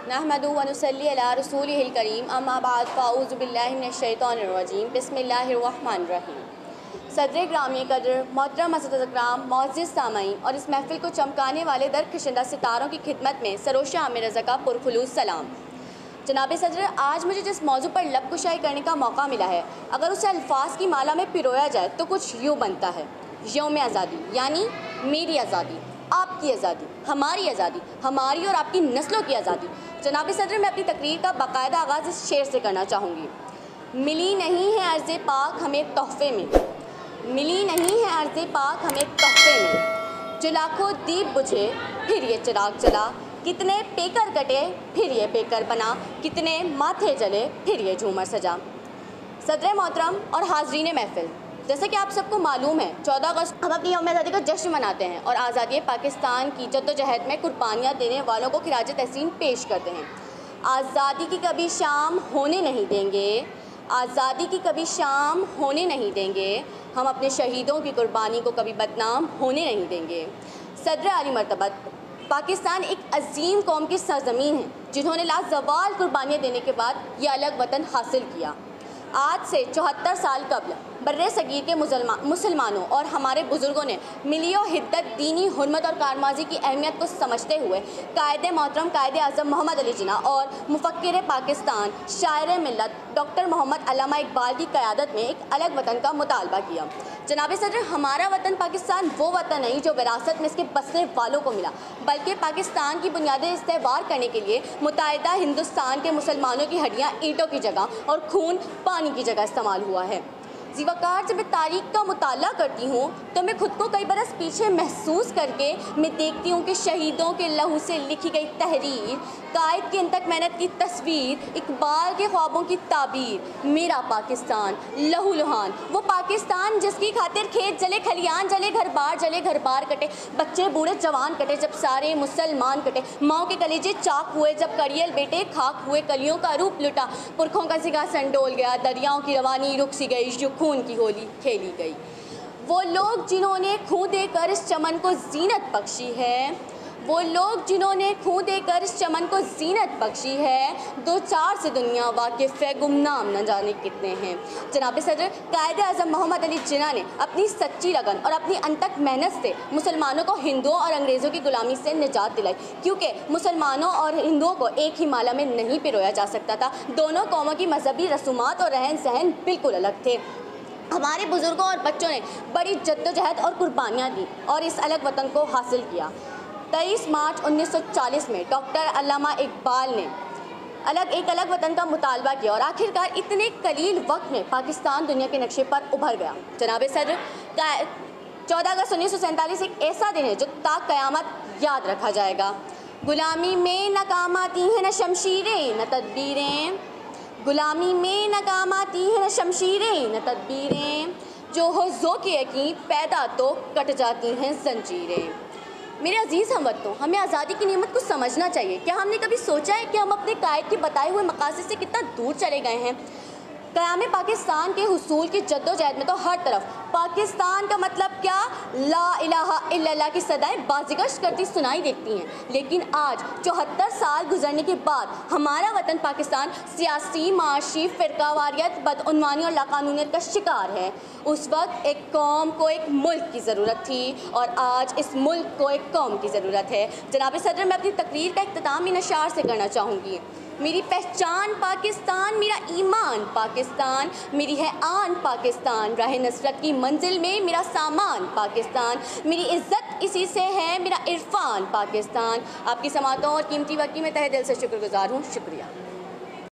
नहमदुहु व नुसल्ली अला रसूलिहिल करीम अम्मा बाद फ़अऊज़ु बिल्लाहि मिनश्शैतानिर रजीम बिस्मिल्लाहिर रहमानिर रहीम। सदर ग्रामी कदर मोहतरम असद अकराम मोअज़्ज़िज़ सामईन और इस महफ़िल को चमकाने वाले दरखशिंदा सितारों की खिदमत में सरोशा आमिर रज़ा का पुरखुलूस सलाम। जनाब सदर, आज मुझे जिस मौजू पर लब कुशाई करने का मौका मिला है, अगर उसे अल्फाज की माला में पिरोया जाए तो कुछ यूँ बनता है। यौम आज़ादी यानी मेरी आज़ादी, आपकी आज़ादी, हमारी आज़ादी, हमारी और आपकी नस्लों की आज़ादी। जनाब सदर, मैं अपनी तकरीर का बाकायदा आगाज़ इस शेर से करना चाहूँगी। मिली नहीं है अर्ज़ पाक हमें तोहफ़े में, मिली नहीं है अर्ज़ पाक हमें तोहफ़े में, जो लाखों दीप बुझे फिर ये चिराग जला, कितने पेकर कटे फिर ये पेकर बना, कितने माथे जले फिर ये झूमर सजा। सदर मोहतरम और हाज़रीन महफ़िल, जैसे कि आप सबको मालूम है 14 अगस्त हम अपनी यौम आज़ादी का जश्न मनाते हैं और आज़ादी पाकिस्तान की जद्दोजहद में कुर्बानियाँ देने वालों को खिराज तहसीन पेश करते हैं। आज़ादी की कभी शाम होने नहीं देंगे, आज़ादी की कभी शाम होने नहीं देंगे, हम अपने शहीदों की कुर्बानी को कभी बदनाम होने नहीं देंगे। सदर आली मर्तबत, पाकिस्तान एक अजीम कौम की सरज़मीन है जिन्होंने लाज़वाल कुर्बानियाँ देने के बाद ये अलग वतन हासिल किया। आज से 74 साल कबल बर्रे सगीर के मुसलमानों और हमारे बुज़ुर्गों ने मिलियो हिद्दत, दीनी हुर्मत और कारमाजी की अहमियत को समझते हुए कायदे मोहतरम कायदे आज़म मोहम्मद अली जिन्ना और मुफ़क्किर पाकिस्तान शायर मिल्लत डॉक्टर मोहम्मद अल्लामा इकबाल की क़यादत में एक अलग वतन का मुतालबा किया। जनाब सदर, हमारा वतन पाकिस्तान वो वतन नहीं जो विरासत में इसके बसने वालों को मिला, बल्कि पाकिस्तान की बुनियादें इस्तेवार करने के लिए मुत्तहिदा हिंदुस्तान के मुसलमानों की हड्डियाँ ईंटों की जगह और खून पानी की जगह इस्तेमाल हुआ है। ज़ीवाकार, जब मैं तारीख़ का मुताला करती हूँ तो मैं खुद को कई बरस पीछे महसूस करके मैं देखती हूँ कि शहीदों के लहू से लिखी गई तहरीर, कायद की अनथक मेहनत की तस्वीर, इकबाल के ख्वाबों की ताबीर, मेरा पाकिस्तान लहू लुहान, वो पाकिस्तान जिसकी खातिर खेत जले, खलियान जले, घर बार कटे, बच्चे बूढ़े जवान कटे, जब सारे मुसलमान कटे, माओ के कलेजे चाक हुए, जब कड़ियल बेटे खाक हुए, कलियों का रूप लुटा, पुरखों का सिंहासन डोल गया, दरियाओं की रवानी रुक सी गई, खून की होली खेली गई। वो लोग जिन्होंने खून देकर इस चमन को जीनत बख्शी है, वो लोग जिन्होंने खून देकर इस चमन को जीनत बख्शी है, दो चार से दुनिया वाकिफ़ है, गुमनाम न जाने कितने हैं। जनाब सदर, कायदे आज़म मोहम्मद अली जिन्ना ने अपनी सच्ची लगन और अपनी अनथक मेहनत से मुसलमानों को हिंदुओं और अंग्रेज़ों की गुलामी से निजात दिलाई, क्योंकि मुसलमानों और हिंदुओं को एक ही माला में नहीं पिरोया जा सकता था। दोनों कौमों की मजहबी रसूमात और रहन सहन बिल्कुल अलग थे। हमारे बुज़ुर्गों और बच्चों ने बड़ी जद्दोजहद और कुर्बानियाँ दी और इस अलग वतन को हासिल किया। 23 मार्च 1940 में डॉक्टर अल्लामा इकबाल ने एक अलग वतन का मुतालबा किया और आखिरकार इतने कलील वक्त में पाकिस्तान दुनिया के नक्शे पर उभर गया। जनाब सदर, 14 अगस्त 1947 एक ऐसा दिन है जो ता क़यामत याद रखा जाएगा। गुलामी में नाकाम आती हैं न शमशीरें न तदबीरें, गुलामी में नाकाम आती हैं न शमशीरें न तदबीरें, जो हो ज़ो की यकीन पैदा तो कट जाती हैं ज़ंजीरें। मेरे अजीज़ हमवतनों, हमें आज़ादी की नेमत को समझना चाहिए। क्या हमने कभी सोचा है कि हम अपने कायद के बताए हुए मकासद से कितना दूर चले गए हैं? क़याम पाकिस्तान के हुसूल की जद्दोजहद में तो हर तरफ पाकिस्तान का मतलब क्या, ला इलाहा इल्लल्लाह की सदाएं बाज़िगश्त करती सुनाई देती हैं। लेकिन आज 74 साल गुजरने के बाद हमारा वतन पाकिस्तान सियासी, माशी, फ़िरकावारियत, बदउनवानी और लाक़ानूनियत का शिकार है। उस वक्त एक कौम को एक मुल्क की ज़रूरत थी और आज इस मुल्क को एक कौम की ज़रूरत है। जनाब सदर, मैं अपनी तकरीर का इख्तिताम इन अशार से करना चाहूँगी। मेरी पहचान पाकिस्तान, मेरा ईमान पाकिस्तान, मेरी है आन पाकिस्तान, राह नसरत की मंजिल में मेरा सामान पाकिस्तान, मेरी इज़्ज़त इसी से है, मेरा इरफान पाकिस्तान। आपकी समातों और कीमती वक्त की मैं तहे दिल से शुक्रगुज़ार हूँ। शुक्रिया।